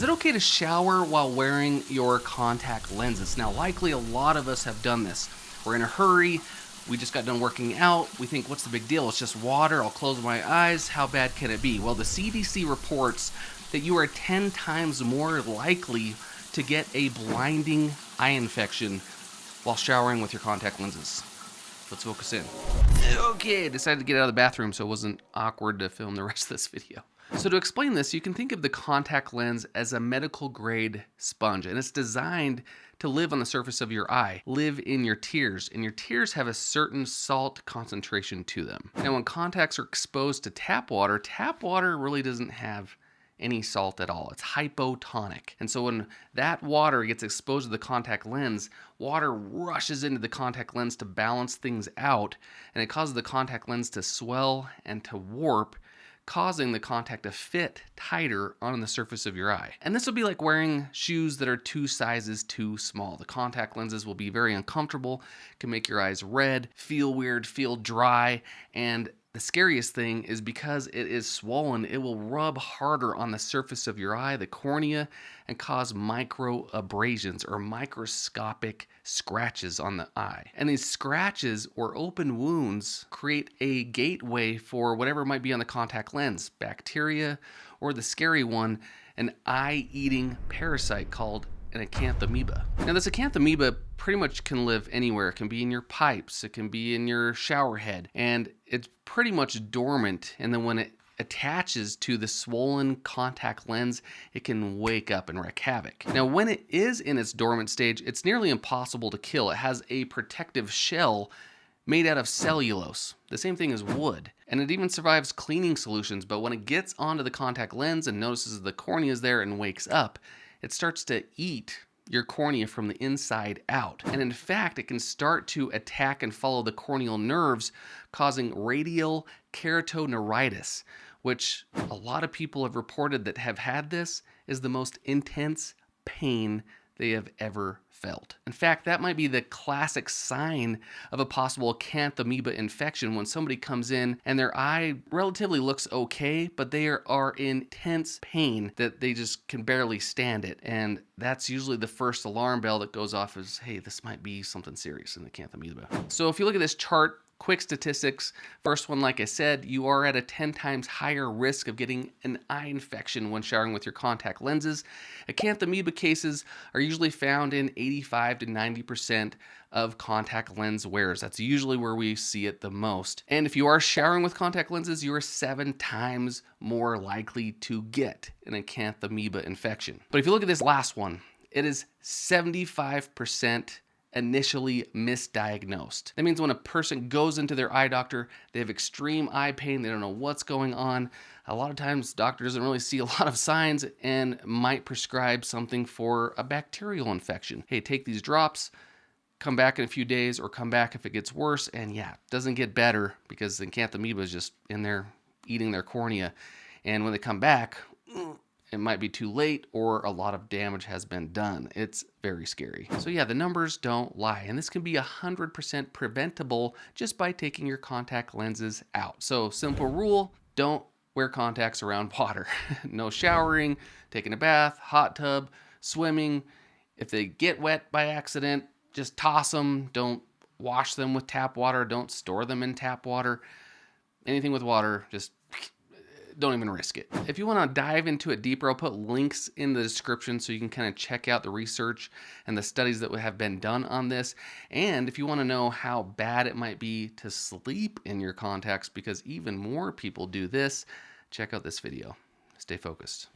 Is it okay to shower while wearing your contact lenses? Now, likely a lot of us have done this. We're in a hurry. We just got done working out. We think, what's the big deal? It's just water. I'll close my eyes. How bad can it be? Well, the CDC reports that you are 10 times more likely to get a blinding eye infection while showering with your contact lenses. Let's focus in. Okay, I decided to get out of the bathroom so it wasn't awkward to film the rest of this video. So to explain this, you can think of the contact lens as a medical grade sponge, and it's designed to live on the surface of your eye, live in your tears, and your tears have a certain salt concentration to them. Now when contacts are exposed to tap water really doesn't have any salt at all. It's hypotonic. And so when that water gets exposed to the contact lens, water rushes into the contact lens to balance things out, and it causes the contact lens to swell and to warp, causing the contact to fit tighter on the surface of your eye. And this will be like wearing shoes that are 2 sizes too small. The contact lenses will be very uncomfortable, can make your eyes red, feel weird, feel dry, and the scariest thing is because it is swollen, it will rub harder on the surface of your eye, the cornea, and cause micro abrasions or microscopic scratches on the eye. And these scratches or open wounds create a gateway for whatever might be on the contact lens, bacteria, or the scary one, an eye-eating parasite called an Acanthamoeba. Now this Acanthamoeba pretty much can live anywhere. It can be in your pipes, it can be in your shower head, and it's pretty much dormant, and then when it attaches to the swollen contact lens, it can wake up and wreak havoc. Now when it is in its dormant stage, it's nearly impossible to kill. It has a protective shell made out of cellulose, the same thing as wood, and it even survives cleaning solutions, but when it gets onto the contact lens and notices the cornea is there and wakes up, it starts to eat your cornea from the inside out. And in fact, it can start to attack and follow the corneal nerves, causing radial keratoneuritis, which a lot of people have reported that have had this is the most intense pain they have ever felt. In fact, that might be the classic sign of a possible Acanthamoeba infection when somebody comes in and their eye relatively looks okay, but they are in intense pain that they just can barely stand it. And that's usually the first alarm bell that goes off is, hey, this might be something serious in the Acanthamoeba. So if you look at this chart, quick statistics. First one, like I said, you are at a 10 times higher risk of getting an eye infection when showering with your contact lenses. Acanthamoeba cases are usually found in 85 to 90% of contact lens wearers. That's usually where we see it the most. And if you are showering with contact lenses, you are 7 times more likely to get an Acanthamoeba infection. But if you look at this last one, it is 75% initially misdiagnosed. That means when a person goes into their eye doctor, they have extreme eye pain, they don't know what's going on. A lot of times doctor doesn't really see a lot of signs and might prescribe something for a bacterial infection. Hey, take these drops, come back in a few days, or come back if it gets worse, and yeah, it doesn't get better because the Acanthamoeba is just in there eating their cornea. And when they come back, it might be too late or a lot of damage has been done. It's very scary. So yeah, the numbers don't lie. And this can be 100% preventable just by taking your contact lenses out. So simple rule, don't wear contacts around water. No showering, taking a bath, hot tub, swimming. If they get wet by accident, just toss them. Don't wash them with tap water. Don't store them in tap water. Anything with water, just don't even risk it. If you want to dive into it deeper, I'll put links in the description so you can kind of check out the research and the studies that have been done on this. And if you want to know how bad it might be to sleep in your contacts, because even more people do this, check out this video. Stay focused.